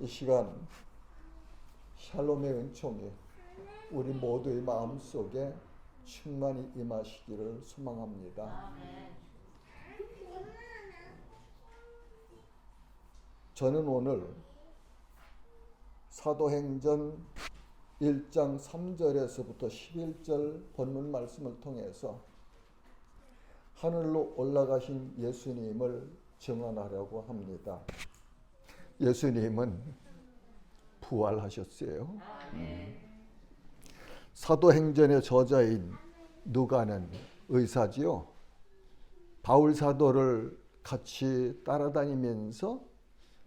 이 시간 샬롬의 은총이 우리 모두의 마음속에 충만히 임하시기를 소망합니다. 저는 오늘 사도행전 1장 3절에서부터 11절 본문 말씀을 통해서 하늘로 올라가신 예수님을 증언하려고 합니다. 예수님은 부활하셨어요. 사도행전의 저자인 누가는 의사지요. 바울 사도를 같이 따라다니면서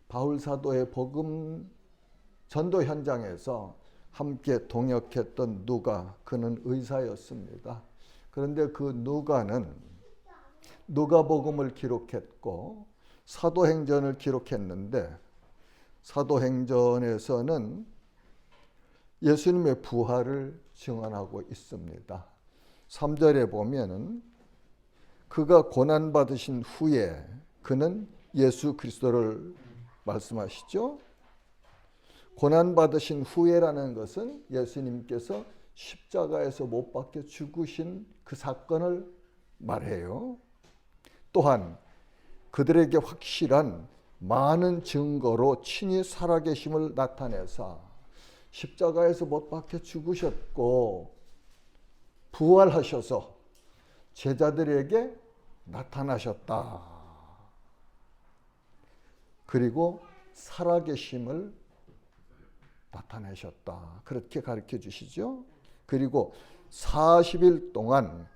바울 사도의 복음 전도 현장에서 함께 동역했던 누가, 그는 의사였습니다. 그런데 그 누가는 누가복음을 기록했고 사도행전을 기록했는데 사도행전에서는 예수님의 부활을 증언하고 있습니다. 3절에 보면은 그가 고난받으신 후에, 그는 예수 그리스도를 말씀하시죠. 고난받으신 후에라는 것은 예수님께서 십자가에서 못 박혀 죽으신 그 사건을 말해요. 또한 그들에게 확실한 많은 증거로 친히 살아계심을 나타내사 십자가에서 못 박혀 죽으셨고 부활하셔서 제자들에게 나타나셨다. 그리고 살아계심을 나타내셨다. 그렇게 가르쳐 주시죠. 그리고 40일 동안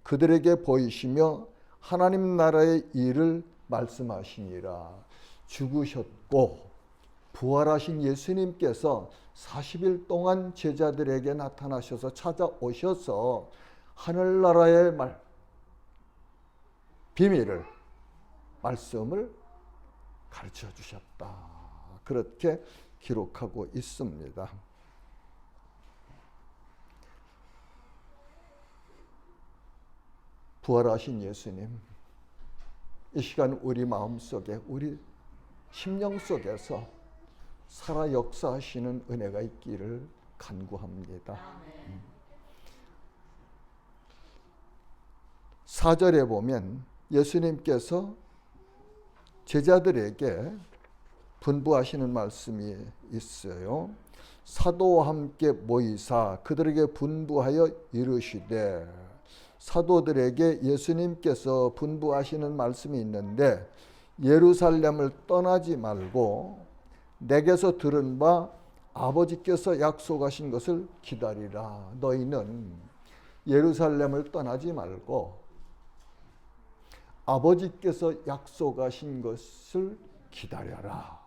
그들에게 보이시며 하나님 나라의 일을 말씀하시니라. 죽으셨고 부활하신 예수님께서 40일 동안 제자들에게 나타나셔서 찾아오셔서 하늘나라의 비밀을, 말씀을 가르쳐 주셨다. 그렇게 기록하고 있습니다. 부활하신 예수님, 이 시간 우리 마음속에, 우리 심령 속에서 살아 역사하시는 은혜가 있기를 간구합니다. 4절에 보면 예수님께서 제자들에게 분부하시는 말씀이 있어요. 사도와 함께 모이사 그들에게 분부하여 이르시되, 사도들에게 예수님께서 분부하시는 말씀이 있는데, 예루살렘을 떠나지 말고 내게서 들은 바 아버지께서 약속하신 것을 기다리라. 너희는 예루살렘을 떠나지 말고 아버지께서 약속하신 것을 기다려라.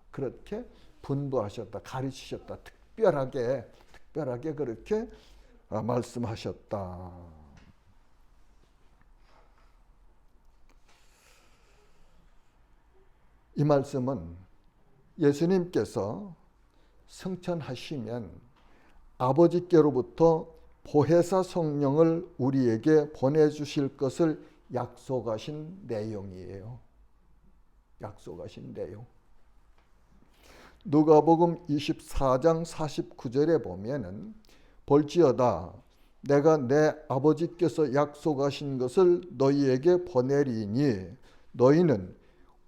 그렇게 분부하셨다, 가르치셨다. 특별하게 그렇게 말씀하셨다. 이 말씀은 예수님께서 승천하시면 아버지께로부터 보혜사 성령을 우리에게 보내주실 것을 약속하신 내용이에요. 약속하신 내용. 누가복음 24장 49절에 보면은 볼지어다 내가 내 아버지께서 약속하신 것을 너희에게 보내리니 너희는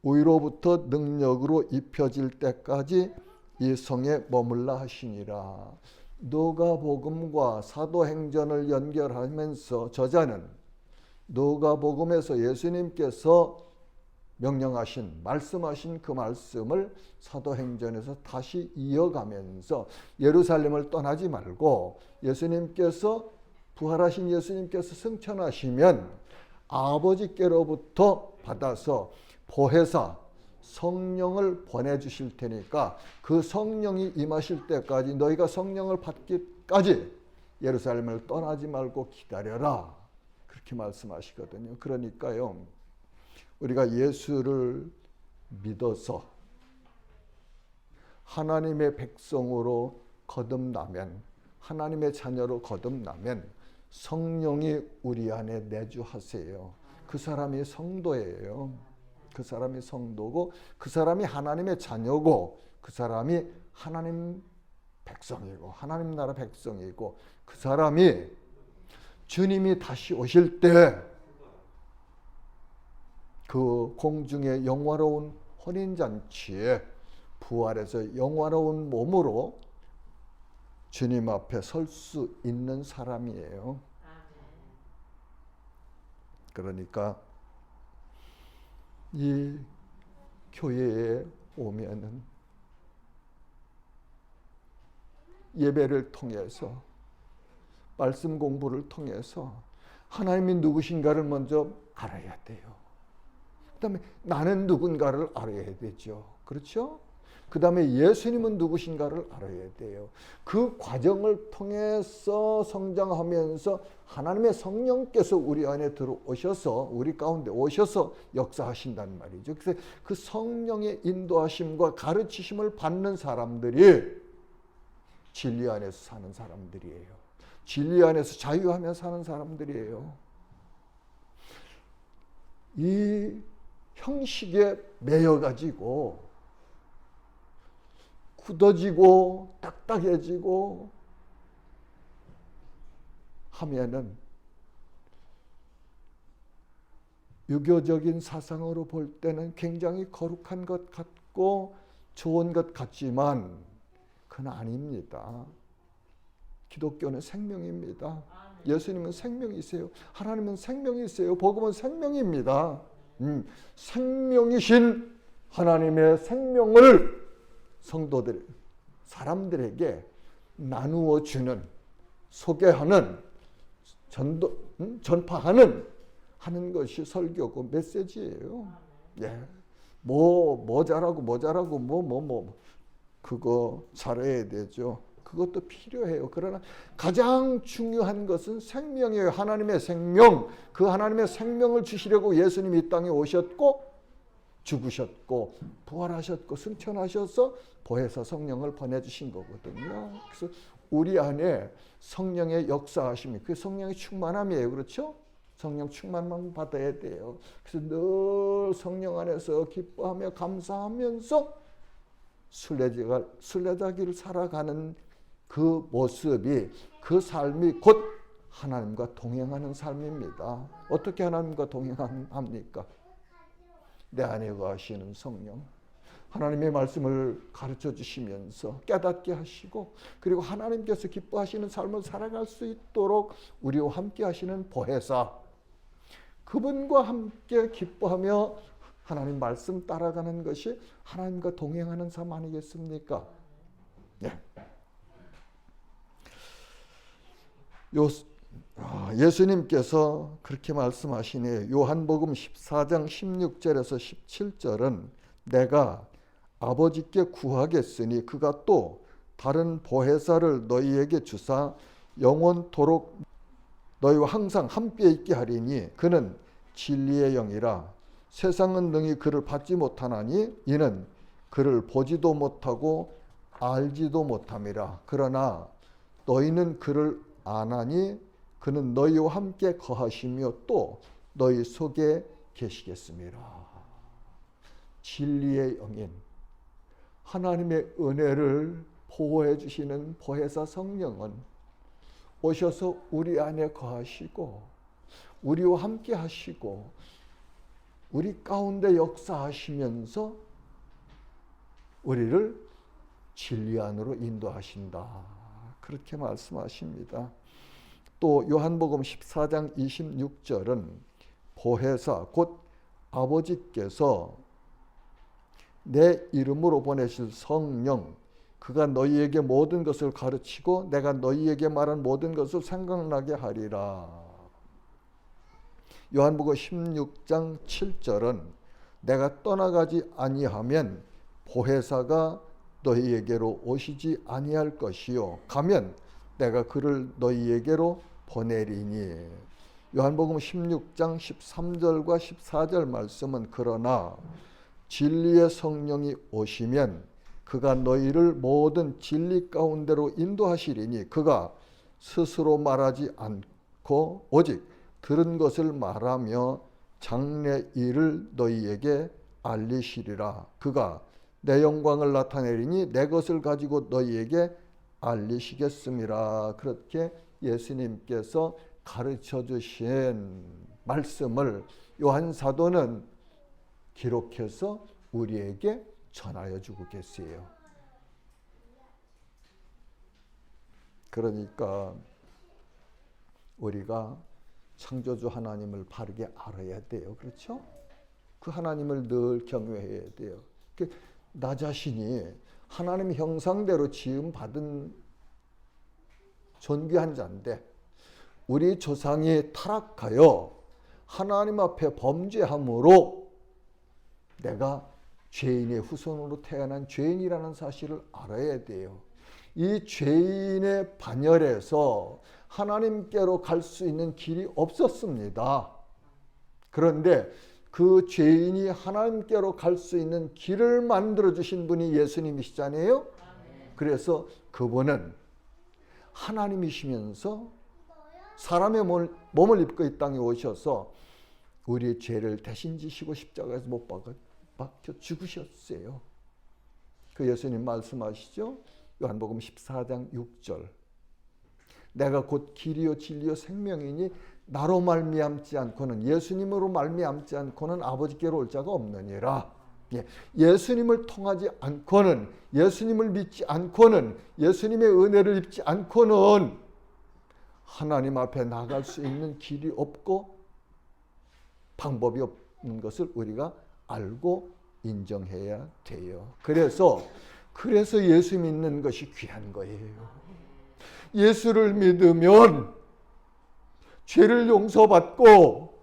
위로부터 능력으로 입혀질 때까지 이 성에 머물라 하시니라. 누가복음과 사도행전을 연결하면서 저자는 누가복음에서 예수님께서 명령하신, 말씀하신 그 말씀을 사도행전에서 다시 이어가면서 예루살렘을 떠나지 말고 예수님께서, 부활하신 예수님께서 승천하시면 아버지께로부터 받아서 보혜사 성령을 보내주실 테니까 그 성령이 임하실 때까지, 너희가 성령을 받기까지 예루살렘을 떠나지 말고 기다려라. 그렇게 말씀하시거든요. 그러니까요, 우리가 예수를 믿어서 하나님의 백성으로 거듭나면, 하나님의 자녀로 거듭나면 성령이 우리 안에 내주하세요. 그 사람이 성도예요. 그 사람이 성도고, 그 사람이 하나님의 자녀고, 그 사람이 하나님 백성이고, 하나님 나라 백성이고, 그 사람이 주님이 다시 오실 때 그 공중의 영화로운 혼인잔치에 부활해서 영화로운 몸으로 주님 앞에 설 수 있는 사람이에요. 그러니까 이 교회에 오면은 예배를 통해서, 말씀 공부를 통해서 하나님이 누구신가를 먼저 알아야 돼요. 그 다음에 나는 누군가를 알아야 되죠. 그렇죠? 그 다음에 예수님은 누구신가를 알아야 돼요. 그 과정을 통해서 성장하면서 하나님의 성령께서 우리 안에 들어오셔서, 우리 가운데 오셔서 역사하신단 말이죠. 그래서 그 성령의 인도하심과 가르치심을 받는 사람들이 진리 안에서 사는 사람들이에요. 진리 안에서 자유하며 사는 사람들이에요. 이 형식에 매여가지고 굳어지고 딱딱해지고 하면은 유교적인 사상으로 볼 때는 굉장히 거룩한 것 같고 좋은 것 같지만 그건 아닙니다. 기독교는 생명입니다. 예수님은 생명이세요. 하나님은 생명이세요. 복음은 생명입니다. 생명이신 하나님의 생명을 성도들, 사람들에게 나누어 주는, 소개하는, 전파하는 하는 것이 설교고 메시지예요. 예. 뭐 잘하고 그거 잘해야 되죠. 그것도 필요해요. 그러나 가장 중요한 것은 생명이에요. 하나님의 생명. 그 하나님의 생명을 주시려고 예수님이 이 땅에 오셨고 죽으셨고 부활하셨고 승천하셔서 보혜사 성령을 보내주신 거거든요. 그래서 우리 안에 성령의 역사하심이, 그게 성령의 충만함이에요. 그렇죠? 성령 충만만 받아야 돼요. 그래서 늘 성령 안에서 기뻐하며 감사하면서 순례자길을 살아가는 그 모습이, 그 삶이 곧 하나님과 동행하는 삶입니다. 어떻게 하나님과 동행합니까? 내 안에 거하시는 성령, 하나님의 말씀을 가르쳐 주시면서 깨닫게 하시고, 그리고 하나님께서 기뻐하시는 삶을 살아갈 수 있도록 우리와 함께 하시는 보혜사, 그분과 함께 기뻐하며 하나님 말씀 따라가는 것이 하나님과 동행하는 삶 아니겠습니까? 네. 예수님께서 그렇게 말씀하시니 요한복음 14장 16절에서 17절은 내가 아버지께 구하겠으니 그가 또 다른 보혜사를 너희에게 주사 영원토록 너희와 항상 함께 있게 하리니 그는 진리의 영이라 세상은 능히 그를 받지 못하나니 이는 그를 보지도 못하고 알지도 못함이라. 그러나 너희는 그를 아나니 그는 너희와 함께 거하시며 또 너희 속에 계시겠습니다. 진리의 영인 하나님의 은혜를 보호해 주시는 보혜사 성령은 오셔서 우리 안에 거하시고 우리와 함께 하시고 우리 가운데 역사하시면서 우리를 진리 안으로 인도하신다. 그렇게 말씀하십니다. 또 요한복음 14장 26절은 보혜사 곧 아버지께서 내 이름으로 보내실 성령, 그가 너희에게 모든 것을 가르치고 내가 너희에게 말한 모든 것을 생각나게 하리라. 요한복음 16장 7절은 내가 떠나가지 아니하면 보혜사가 너희에게로 오시지 아니할 것이요 가면 내가 그를 너희에게로 보내리니. 요한복음 16장 13절과 14절 말씀은 그러나 진리의 성령이 오시면 그가 너희를 모든 진리 가운데로 인도하시리니 그가 스스로 말하지 않고 오직 들은 것을 말하며 장래 일을 너희에게 알리시리라. 그가 내 영광을 나타내리니 내 것을 가지고 너희에게 알리시겠음이라. 그렇게 예수님께서 가르쳐 주신 말씀을 요한 사도는 기록해서 우리에게 전하여 주고 계세요. 그러니까 우리가 창조주 하나님을 바르게 알아야 돼요. 그렇죠? 그 하나님을 늘 경외해야 돼요. 나 자신이 하나님 형상대로 지음 받은 존귀한 자인데 우리 조상이 타락하여 하나님 앞에 범죄함으로 내가 죄인의 후손으로 태어난 죄인이라는 사실을 알아야 돼요. 이 죄인의 반열에서 하나님께로 갈 수 있는 길이 없었습니다. 그런데 그 죄인이 하나님께로 갈 수 있는 길을 만들어 주신 분이 예수님이시잖아요. 그래서 그분은 하나님이시면서 사람의 몸을 입고 이 땅에 오셔서 우리의 죄를 대신 지시고 십자가에서 못 박혀 죽으셨어요. 그 예수님 말씀하시죠. 요한복음 14장 6절. 내가 곧 길이요 진리요 생명이니 나로 말미암지 않고는 예수님으로 말미암지 않고는 아버지께로 올 자가 없느니라. 예수님을 통하지 않고는 예수님을 믿지 않고는 예수님의 은혜를 입지 않고는 하나님 앞에 나갈 수 있는 길이 없고 방법이 없는 것을 우리가 알고 인정해야 돼요. 그래서 예수 믿는 것이 귀한 거예요. 예수를 믿으면 죄를 용서받고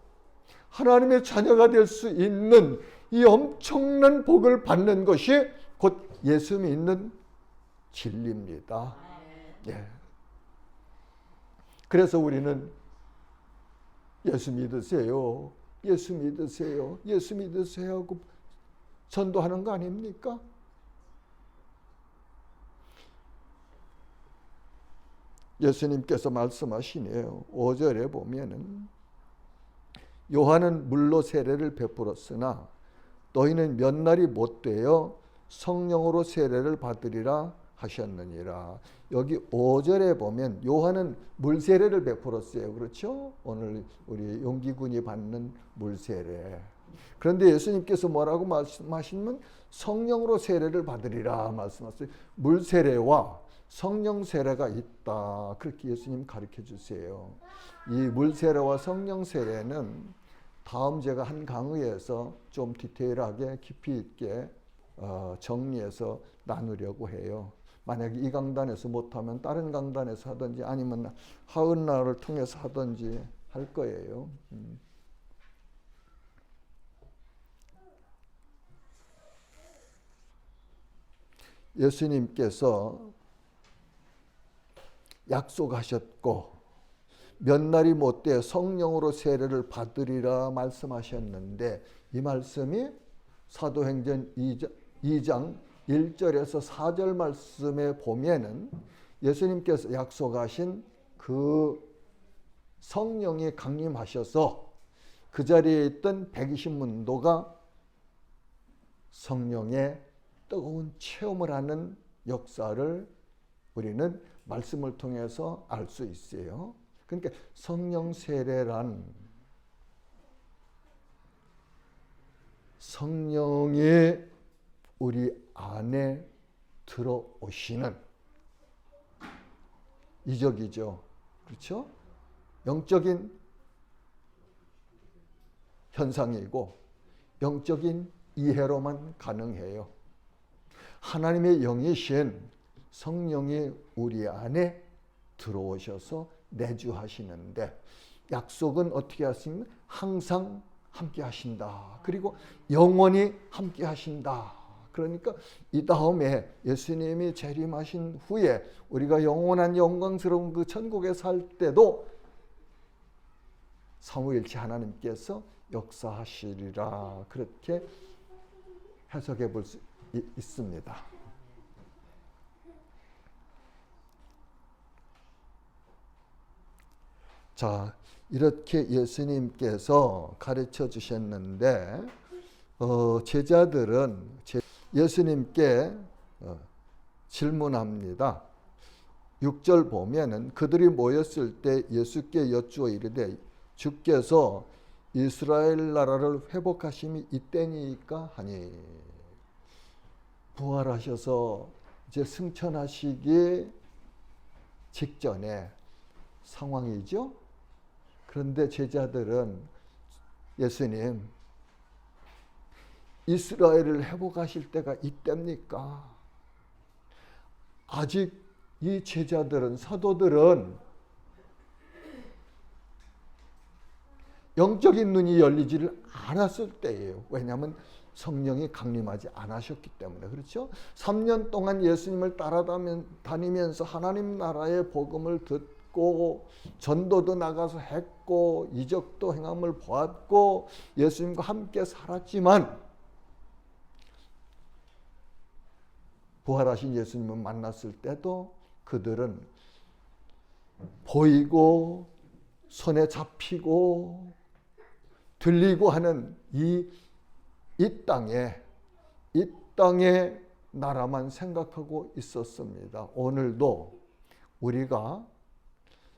하나님의 자녀가 될 수 있는 이 엄청난 복을 받는 것이 곧 예수 믿는 진리입니다. 예. 그래서 우리는 예수 믿으세요. 예수 믿으세요. 예수 믿으세요 하고 전도하는 거 아닙니까? 예수님께서 말씀하시네요. 5절에 보면은 요한은 물로 세례를 베풀었으나 너희는 몇 날이 못 되어 성령으로 세례를 받으리라 하셨느니라. 여기 5절에 보면 요한은 물 세례를 베풀었어요. 그렇죠? 오늘 우리 용기군이 받는 물 세례. 그런데 예수님께서 뭐라고 말씀하시면 성령으로 세례를 받으리라 말씀하셨어요. 물 세례와 성령 세례가 있다. 그렇게 예수님 가르쳐 주세요. 이 물 세례와 성령 세례는 다음 제가 한 강의에서 좀 디테일하게 깊이 있게 정리해서 나누려고 해요. 만약에 이 강단에서 못하면 다른 강단에서 하든지 아니면 하은나를 통해서 하든지 할 거예요. 예수님께서 약속하셨고 몇 날이 못돼 성령으로 세례를 받으리라 말씀하셨는데 이 말씀이 사도행전 2장 1절에서 4절 말씀에 보면은 예수님께서 약속하신 그 성령이 강림하셔서 그 자리에 있던 120문도가 성령의 뜨거운 체험을 하는 역사를 우리는 말씀을 통해서 알 수 있어요. 그러니까 성령 세례란 성령이 우리 안에 들어오시는 이적이죠. 그렇죠? 영적인 현상이고 영적인 이해로만 가능해요. 하나님의 영이신 성령이 우리 안에 들어오셔서 내주하시는데 약속은 어떻게 하시면 항상 함께 하신다. 그리고 영원히 함께 하신다. 그러니까 이 다음에 예수님이 재림하신 후에 우리가 영원한 영광스러운 그 천국에 살 때도 삼위일체 하나님께서 역사하시리라. 그렇게 해석해 볼 수 있습니다. 자, 이렇게 예수님께서 가르쳐 주셨는데 제자들은 예수님께 질문합니다. 6절 보면은 그들이 모였을 때 예수께 여쭈어 이르되 주께서 이스라엘 나라를 회복하심이 이때니까 하니, 부활하셔서 이제 승천하시기 직전에 상황이죠. 그런데 제자들은 예수님, 이스라엘을 회복하실 때가 이때입니까? 아직 이 제자들은, 사도들은 영적인 눈이 열리지를 않았을 때예요. 왜냐하면 성령이 강림하지 않으셨기 때문에. 그렇죠? 3년 동안 예수님을 따라다니면서 하나님 나라의 복음을 듣고 전도도 나가서 했고 이적도 행함을 보았고 예수님과 함께 살았지만 부활하신 예수님을 만났을 때도 그들은 보이고 손에 잡히고 들리고 하는 이 땅의 나라만 생각하고 있었습니다. 오늘도 우리가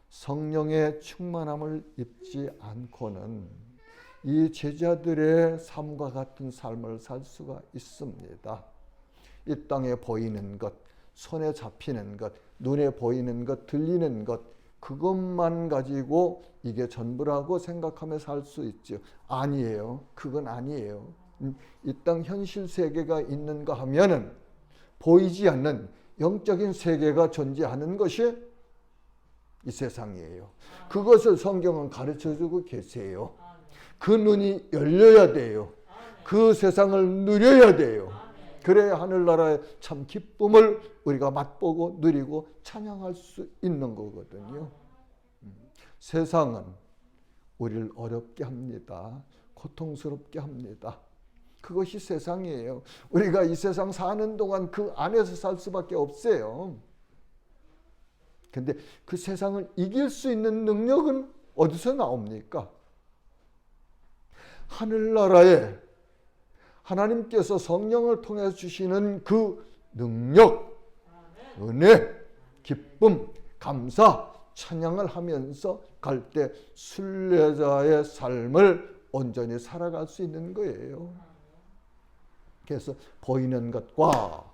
성령의 충만함을 입지 않고는 이 제자들의 삶과 같은 삶을 살 수가 있습니다. 이 땅에 보이는 것, 손에 잡히는 것, 눈에 보이는 것, 들리는 것, 그것만 가지고 이게 전부라고 생각하며 살 수 있죠. 아니에요. 그건 아니에요. 이 땅 현실 세계가 있는가 하면은 보이지 않는 영적인 세계가 존재하는 것이 이 세상이에요. 그것을 성경은 가르쳐주고 계세요. 그 눈이 열려야 돼요. 그 세상을 누려야 돼요. 그래야 하늘나라의 참 기쁨을 우리가 맛보고 누리고 찬양할 수 있는 거거든요. 세상은 우리를 어렵게 합니다. 고통스럽게 합니다. 그것이 세상이에요. 우리가 이 세상 사는 동안 그 안에서 살 수밖에 없어요. 근데 그 세상을 이길 수 있는 능력은 어디서 나옵니까? 하늘나라에 하나님께서 성령을 통해 주시는 그 능력, 은혜, 기쁨, 감사, 찬양을 하면서 갈 때 순례자의 삶을 온전히 살아갈 수 있는 거예요. 그래서 보이는 것과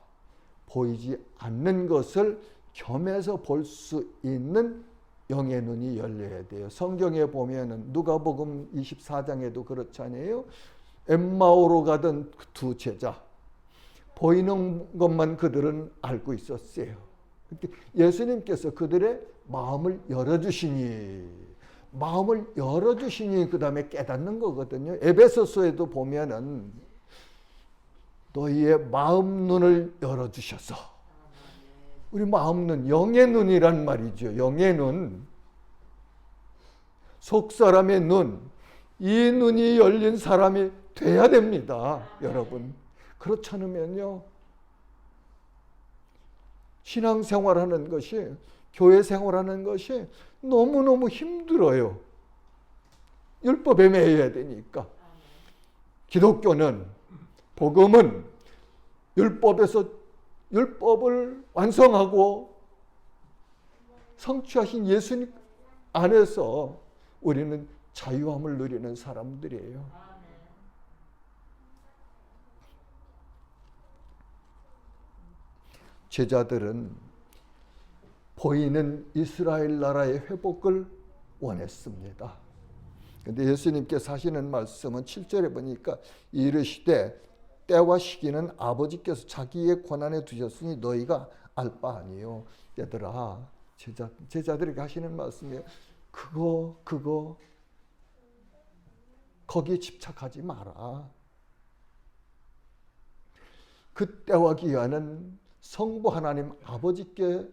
보이지 않는 것을 겸해서 볼 수 있는 영의 눈이 열려야 돼요. 성경에 보면은 누가복음 24장에도 그렇잖아요. 엠마오로 가던 그 두 제자, 보이는 것만 그들은 알고 있었어요. 예수님께서 그들의 마음을 열어주시니 그 다음에 깨닫는 거거든요. 에베소서에도 보면은 너희의 마음 눈을 열어주셔서, 우리 마음 눈, 영의 눈이란 말이죠. 영의 눈, 속 사람의 눈, 이 눈이 열린 사람이 돼야 됩니다. 여러분, 그렇지 않으면요 신앙생활하는 것이, 교회 생활하는 것이 너무너무 힘들어요. 율법에 매여야 되니까. 기독교는, 복음은 율법을 완성하고 성취하신 예수님 안에서 우리는 자유함을 누리는 사람들이에요. 제자들은 보이는 이스라엘 나라의 회복을 원했습니다. 그런데 예수님께서 하시는 말씀은 7절에 보니까 이르시되 때와 시기는 아버지께서 자기의 권한에 두셨으니 너희가 알 바 아니요. 얘들아, 제자들에게 하시는 말씀이에요. 그거 거기에 집착하지 마라. 그 때와 기한은 성부 하나님 아버지께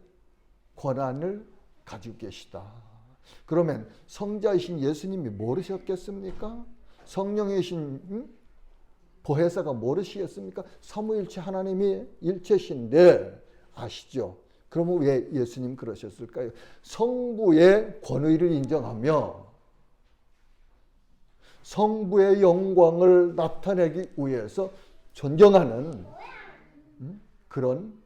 권한을 가지고 계시다. 그러면 성자이신 예수님이 모르셨겠습니까? 성령이신 보혜사가 모르시겠습니까? 삼위일체 하나님이 일체신데 아시죠? 그러면 왜 예수님 그러셨을까요? 성부의 권위를 인정하며 성부의 영광을 나타내기 위해서 존경하는 그런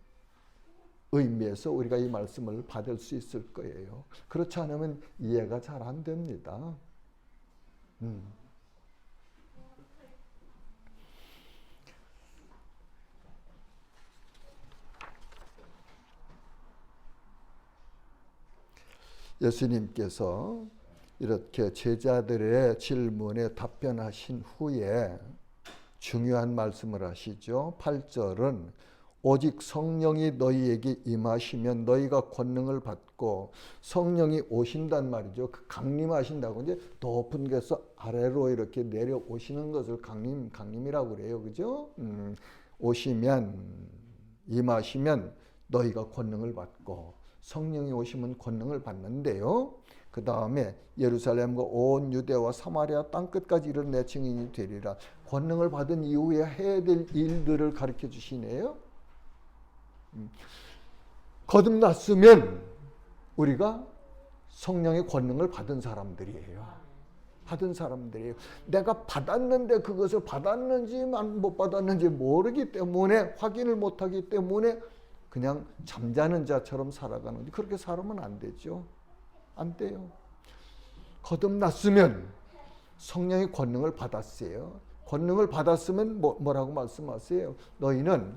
의미에서 우리가 이 말씀을 받을 수 있을 거예요. 그렇지 않으면 이해가 잘 안 됩니다. 예수님께서 이렇게 제자들의 질문에 답변하신 후에 중요한 말씀을 하시죠. 8절은 오직 성령이 너희에게 임하시면 너희가 권능을 받고, 성령이 오신단 말이죠. 그 강림하신다고 이제 높은 데서 아래로 이렇게 내려오시는 것을 강림이라고 그래요. 그죠? 오시면, 임하시면 너희가 권능을 받고, 성령이 오시면 권능을 받는데요. 그 다음에 예루살렘과 온 유대와 사마리아 땅끝까지 이른 내 증인이 되리라. 권능을 받은 이후에 해야 될 일들을 가르쳐 주시네요. 거듭났으면 우리가 성령의 권능을 받은 사람들이에요. 받은 사람들이에요. 내가 받았는데 그것을 받았는지 못 받았는지 모르기 때문에, 확인을 못하기 때문에 그냥 잠자는 자처럼 살아가는데, 그렇게 살으면 안 되죠. 안 돼요. 거듭났으면 성령의 권능을 받았어요. 권능을 받았으면 뭐라고 말씀하세요? 너희는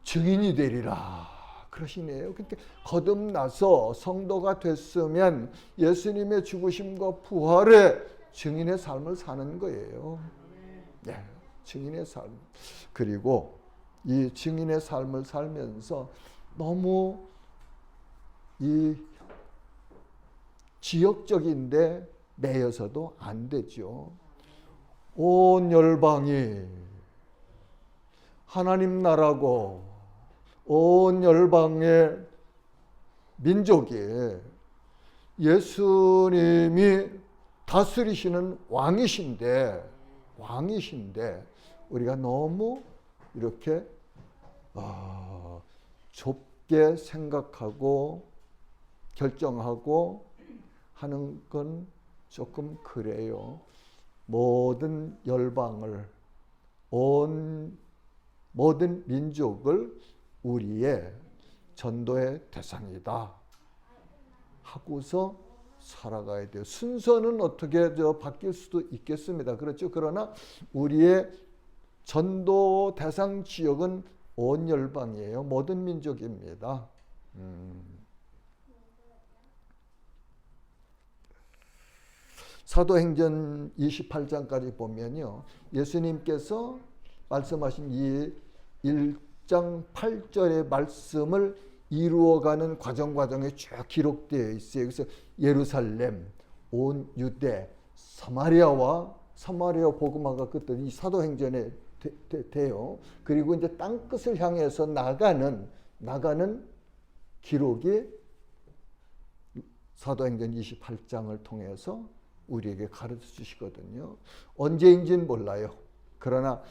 증인이 되리라 그러시네요. 그러니까 거듭나서 성도가 됐으면 예수님의 죽으심과 부활의 증인의 삶을 사는 거예요. 네, 증인의 삶. 그리고 이 증인의 삶을 살면서 너무 이 지역적인데 매여서도 안 되죠. 온 열방이 하나님 나라고, 온 열방의 민족이 예수님이 다스리시는 왕이신데 우리가 너무 이렇게 좁게 생각하고 결정하고 하는 건 조금 그래요. 모든 열방을, 모든 민족을 우리의 전도의 대상이다 하고서 살아가야 돼요. 순서는 어떻게 바뀔 수도 있겠습니다. 그렇죠. 그러나 우리의 전도 대상 지역은 온 열방이에요. 모든 민족입니다. 사도행전 28장까지 보면요, 예수님께서 말씀하신 이 1장 8절의 말씀을 이루어가는 과정에 쭉 기록되어 있어요. 그래서 예루살렘, 온 유대, 사마리아 복음화가 그때 이 사도행전에 돼요. 그리고 이제 땅 끝을 향해서 나가는 기록이 사도행전 28장을 통해서 우리에게 가르쳐 주시거든요. 언제인지는 몰라요. 그러나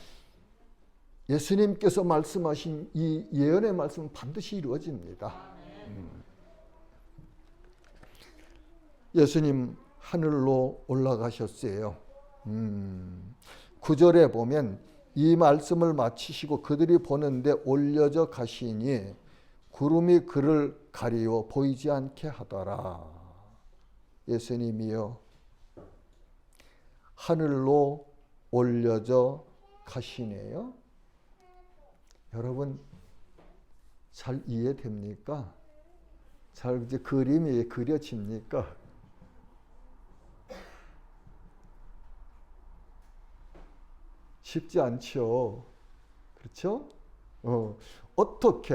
예수님께서 말씀하신 이 예언의 말씀은 반드시 이루어집니다. 예수님 하늘로 올라가셨어요. 9절에 보면 이 말씀을 마치시고 그들이 보는데 올려져 가시니 구름이 그를 가리워 보이지 않게 하더라. 예수님이요 하늘로 올려져 가시네요. 여러분 잘 이해됩니까? 잘 이제 그림이 그려집니까? 쉽지 않죠. 그렇죠? 어떻게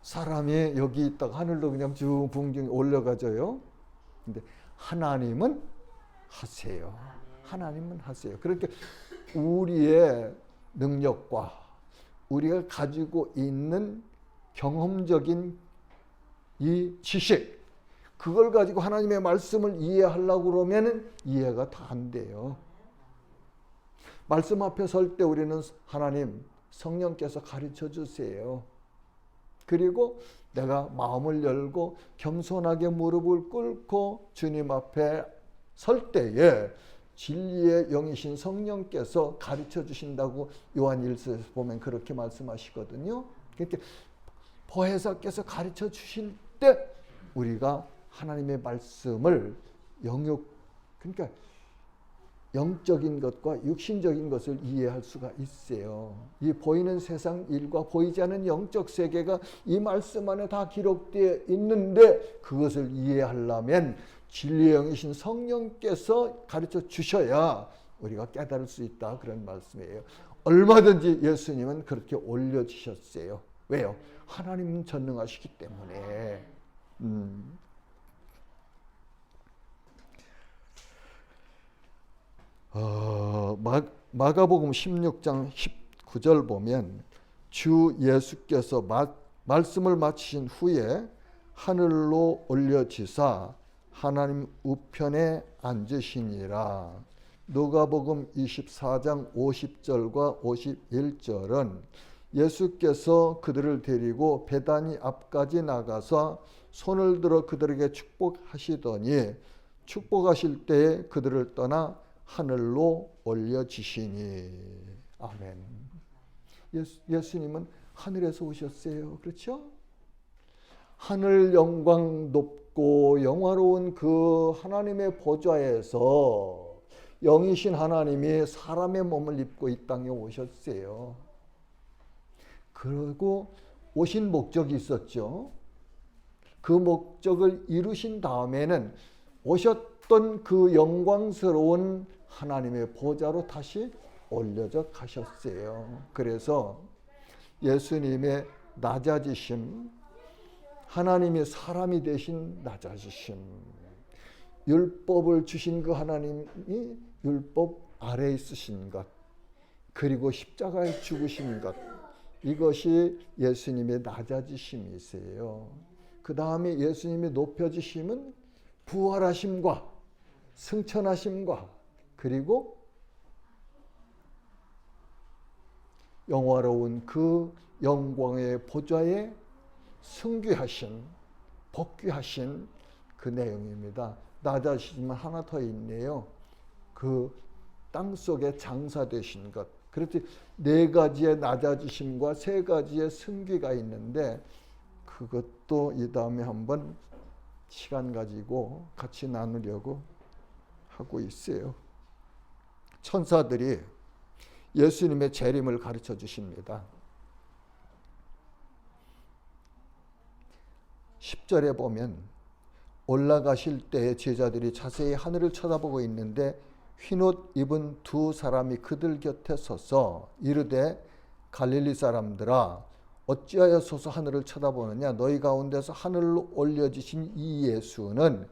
사람이 여기 있다가 하늘로 그냥 쭉 붕붕 올라가져요? 근데 하나님은 하세요. 하나님은 하세요. 그렇게 우리의 능력과 우리가 가지고 있는 경험적인 이 지식, 그걸 가지고 하나님의 말씀을 이해하려고 그러면 이해가 다 안 돼요. 말씀 앞에 설 때 우리는 하나님 성령께서 가르쳐 주세요. 그리고 내가 마음을 열고 겸손하게 무릎을 꿇고 주님 앞에 설 때에 진리의 영이신 성령께서 가르쳐 주신다고 요한일서에서 보면 그렇게 말씀하시거든요. 그러니까 보혜사께서 가르쳐 주실 때 우리가 하나님의 말씀을 그러니까 영적인 것과 육신적인 것을 이해할 수가 있어요. 이 보이는 세상 일과 보이지 않는 영적 세계가 이 말씀 안에 다 기록되어 있는데 그것을 이해하려면 진리의 영이신 성령께서 가르쳐 주셔야 우리가 깨달을 수 있다, 그런 말씀이에요. 얼마든지 예수님은 그렇게 올려주셨어요. 왜요? 하나님은 전능하시기 때문에. 마가복음 16장 19절 보면 주 예수께서 말씀을 마치신 후에 하늘로 올려지사 하나님 우편에 앉으시니라. 누가복음 24장 50절과 51절은 예수께서 그들을 데리고 베다니 앞까지 나가서 손을 들어 그들에게 축복하시더니 축복하실 때에 그들을 떠나 하늘로 올려지시니. 아멘. 예수님은 하늘에서 오셨어요. 그렇죠? 하늘 영광 높고 영화로운 그 하나님의 보좌에서 영이신 하나님이 사람의 몸을 입고 이 땅에 오셨어요. 그리고 오신 목적이 있었죠. 그 목적을 이루신 다음에는 오셨던 그 영광스러운 하나님의 보좌로 다시 올려져 가셨어요. 그래서 예수님의 낮아지심, 하나님이 사람이 되신 낮아지심, 율법을 주신 그 하나님이 율법 아래에 있으신 것, 그리고 십자가에 죽으신 것, 이것이 예수님의 낮아지심이세요. 그 다음에 예수님이 높여지심은 부활하심과 승천하심과 그리고 영화로운 그 영광의 보좌에 승귀하신, 복귀하신 그 내용입니다. 낮아지시면 하나 더 있네요. 그 땅속에 장사되신 것. 그렇지, 4가지의 낮아지심과 3가지의 승귀가 있는데 그것도 이 다음에 한번 시간 가지고 같이 나누려고 하고 있어요. 천사들이 예수님의 재림을 가르쳐 주십니다. 10절에 보면 올라가실 때에 제자들이 자세히 하늘을 쳐다보고 있는데 흰옷 입은 2 사람이 그들 곁에 서서 이르되 갈릴리 사람들아 어찌하여 서서 하늘을 쳐다보느냐. 너희 가운데서 하늘로 올려지신 이 예수는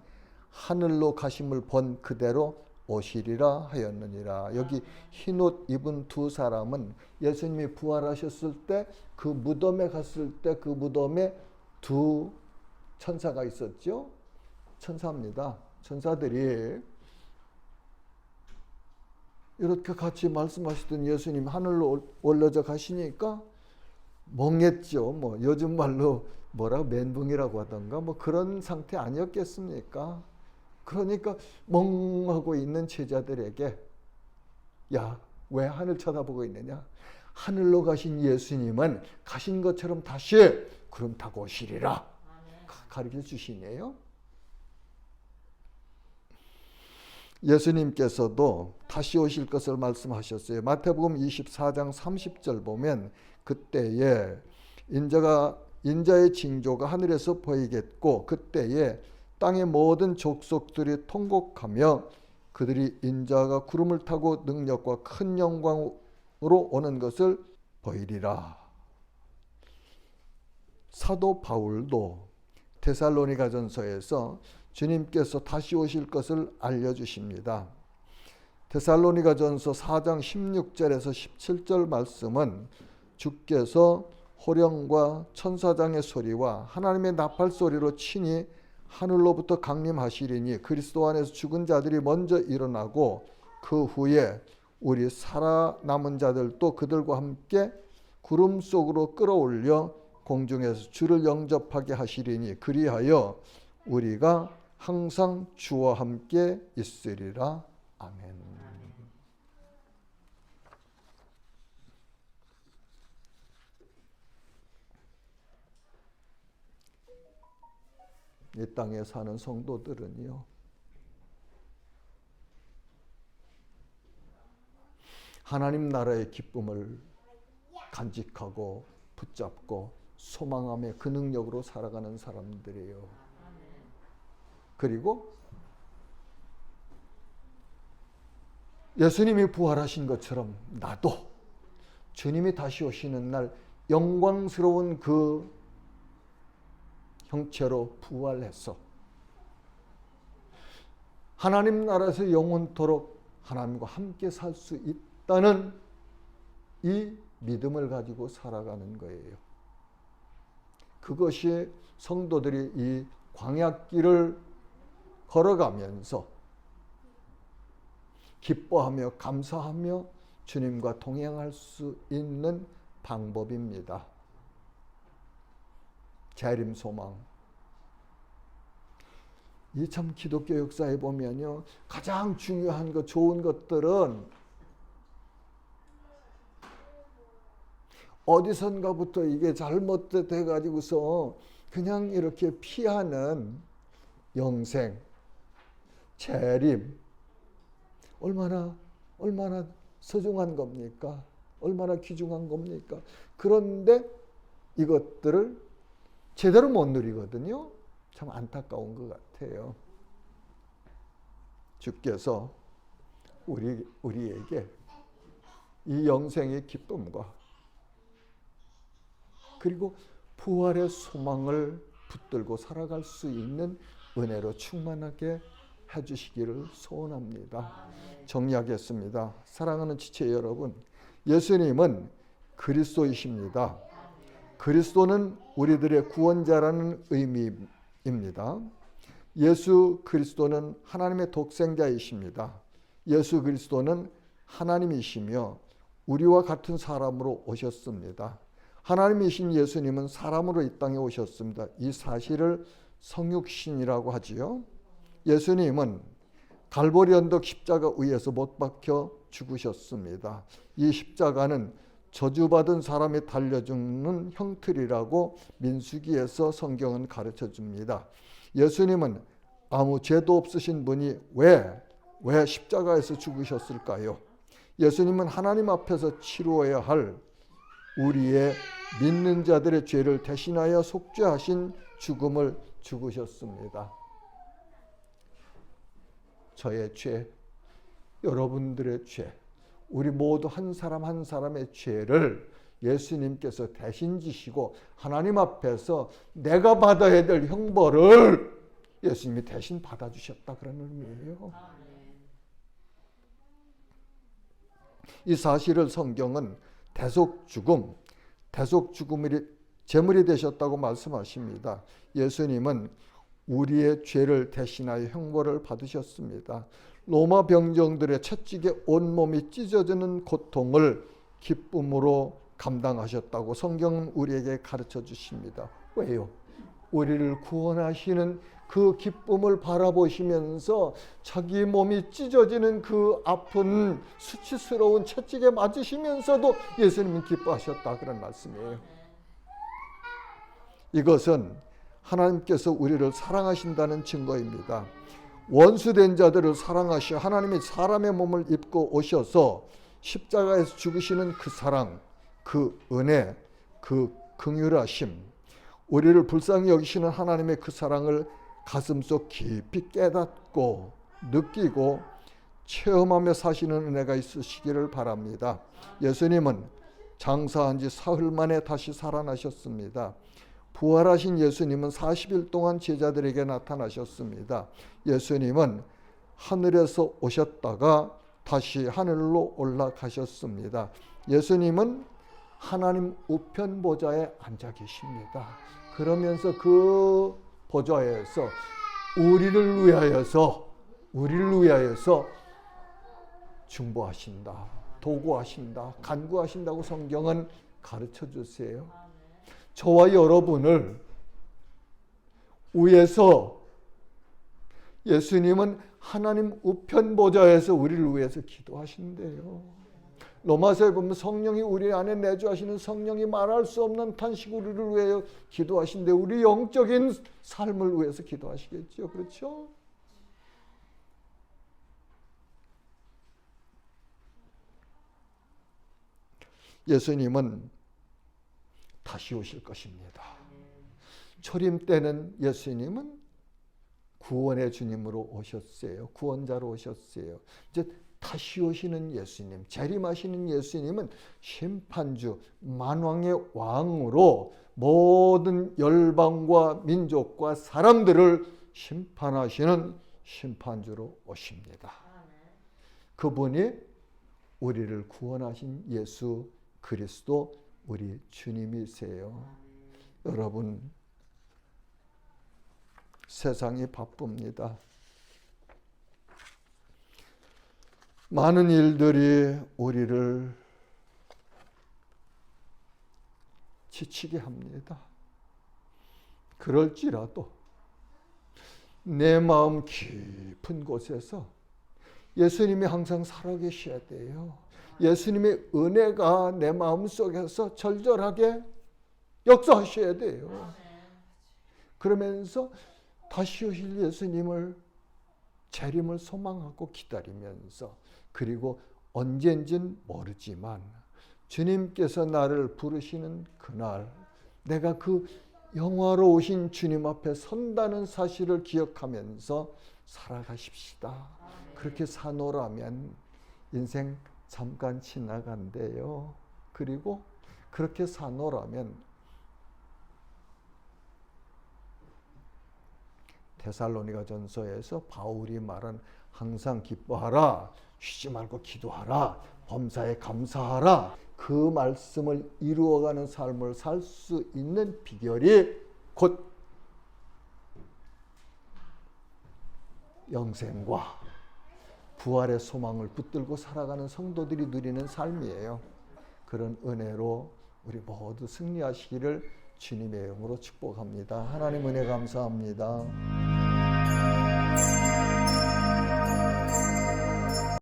하늘로 가심을 본 그대로 오시리라 하였느니라. 여기 흰옷 입은 2 사람은 예수님이 부활하셨을 때 그 무덤에 갔을 때 그 무덤에 2 천사가 있었죠. 천사입니다. 천사들이 이렇게 같이 말씀하시던 예수님 하늘로 올려져 가시니까 멍했죠. 뭐 요즘 말로 뭐라고 멘붕이라고 하던가 뭐 그런 상태 아니었겠습니까? 그러니까 멍하고 있는 제자들에게 야, 왜 하늘 쳐다보고 있느냐? 하늘로 가신 예수님은 가신 것처럼 다시 구름 타고 오시리라 가르쳐 주시네요. 예수님께서도 다시 오실 것을 말씀하셨어요. 마태복음 24장 30절 보면 그때에 인자의 징조가 하늘에서 보이겠고 그때에 땅의 모든 족속들이 통곡하며 그들이 인자가 구름을 타고 능력과 큰 영광으로 오는 것을 보이리라. 사도 바울도 데살로니가전서에서 주님께서 다시 오실 것을 알려주십니다. 데살로니가전서 4장 16절에서 17절 말씀은 주께서 호령과 천사장의 소리와 하나님의 나팔 소리로 친히 하늘로부터 강림하시리니 그리스도 안에서 죽은 자들이 먼저 일어나고 그 후에 우리 살아남은 자들도 그들과 함께 구름 속으로 끌어올려 공중에서 주를 영접하게 하시리니 그리하여 우리가 항상 주와 함께 있으리라. 아멘. 이 땅에 사는 성도들은요, 하나님 나라의 기쁨을 간직하고 붙잡고 소망하며 그 능력으로 살아가는 사람들이에요. 그리고 예수님이 부활하신 것처럼 나도 주님이 다시 오시는 날 영광스러운 그 형체로 부활해서 하나님 나라에서 영원토록 하나님과 함께 살 수 있다는 이 믿음을 가지고 살아가는 거예요. 그것이 성도들이 이 광야길을 걸어가면서 기뻐하며 감사하며 주님과 동행할 수 있는 방법입니다. 재림 소망. 이 참 기독교 역사에 보면요, 가장 중요한 것, 좋은 것들은 어디선가부터 이게 잘못돼 가지고서 그냥 이렇게 피하는 영생, 재림, 얼마나 소중한 겁니까? 얼마나 귀중한 겁니까? 그런데 이것들을 제대로 못 누리거든요. 참 안타까운 것 같아요. 주께서 우리에게 이 영생의 기쁨과 그리고 부활의 소망을 붙들고 살아갈 수 있는 은혜로 충만하게 해주시기를 소원합니다. 정리하겠습니다. 사랑하는 지체 여러분, 예수님은 그리스도이십니다. 그리스도는 우리들의 구원자라는 의미입니다. 예수 그리스도는 하나님의 독생자이십니다. 예수 그리스도는 하나님이시며 우리와 같은 사람으로 오셨습니다. 하나님이신 예수님은 사람으로 이 땅에 오셨습니다. 이 사실을 성육신이라고 하지요. 예수님은 갈보리 언덕 십자가 위에서 못 박혀 죽으셨습니다. 이 십자가는 저주받은 사람이 달려 죽는 형틀이라고 민수기에서 성경은 가르쳐 줍니다. 예수님은 아무 죄도 없으신 분이 왜 십자가에서 죽으셨을까요? 예수님은 하나님 앞에서 치루어야 할 우리의 믿는 자들의 죄를 대신하여 속죄하신 죽음을 죽으셨습니다. 저의 죄, 여러분들의 죄, 우리 모두 한 사람 한 사람의 죄를 예수님께서 대신 지시고 하나님 앞에서 내가 받아야 될 형벌을 예수님이 대신 받아주셨다, 그런 의미예요. 이 사실을 성경은 대속죽음이 제물이 되셨다고 말씀하십니다. 예수님은 우리의 죄를 대신하여 형벌을 받으셨습니다. 로마 병정들의 채찍에 온몸이 찢어지는 고통을 기쁨으로 감당하셨다고 성경은 우리에게 가르쳐 주십니다. 왜요? 우리를 구원하시는 그 기쁨을 바라보시면서 자기 몸이 찢어지는 그 아픈 수치스러운 채찍에 맞으시면서도 예수님은 기뻐하셨다, 그런 말씀이에요. 이것은 하나님께서 우리를 사랑하신다는 증거입니다. 원수된 자들을 사랑하시어 하나님이 사람의 몸을 입고 오셔서 십자가에서 죽으시는 그 사랑, 그 은혜, 그 긍휼하심, 우리를 불쌍히 여기시는 하나님의 그 사랑을 가슴속 깊이 깨닫고 느끼고 체험하며 사시는 은혜가 있으시기를 바랍니다. 예수님은 장사한 지 사흘 만에 다시 살아나셨습니다. 부활하신 예수님은 40일 동안 제자들에게 나타나셨습니다. 예수님은 하늘에서 오셨다가 다시 하늘로 올라가셨습니다. 예수님은 하나님 우편 보좌에 앉아 계십니다. 그러면서 그 보좌에서 우리를 위하여서 중보하신다, 도구하신다, 간구하신다고 성경은 가르쳐 주세요. 저와 여러분을 위해서 예수님은 하나님 우편 보좌에서 우리를 위해서 기도하신대요. 로마서에 보면 성령이 우리 안에 내주하시는 성령이 말할 수 없는 탄식 우리를 위해 기도하신대. 우리 영적인 삶을 위해서 기도하시겠죠. 그렇죠? 예수님은 다시 오실 것입니다. 초림 때는 예수님은 구원의 주님으로 오셨어요. 구원자로 오셨어요. 이제 다시 오시는 예수님, 재림하시는 예수님은 심판주, 만왕의 왕으로 모든 열방과 민족과 사람들을 심판하시는 심판주로 오십니다. 그분이 우리를 구원하신 예수 그리스도 우리 주님이세요. 여러분, 세상이 바쁩니다. 많은 일들이 우리를 지치게 합니다. 그럴지라도 내 마음 깊은 곳에서 예수님이 항상 살아계셔야 돼요. 예수님의 은혜가 내 마음속에서 절절하게 역사하셔야 돼요. 그러면서 다시 오실 예수님을 재림을 소망하고 기다리면서, 그리고 언젠진 모르지만 주님께서 나를 부르시는 그날 내가 그 영화로우신 주님 앞에 선다는 사실을 기억하면서 살아가십시다. 그렇게 사노라면 인생 잠깐 지나간대요. 그리고 그렇게 사노라면 데살로니가 전서에서 바울이 말한 항상 기뻐하라, 쉬지 말고 기도하라, 범사에 감사하라, 그 말씀을 이루어가는 삶을 살 수 있는 비결이 곧 영생과 부활의 소망을 붙들고 살아가는 성도들이 누리는 삶이에요. 그런 은혜로 우리 모두 승리하시기를 주님의 이름으로 축복합니다. 하나님 은혜 감사합니다.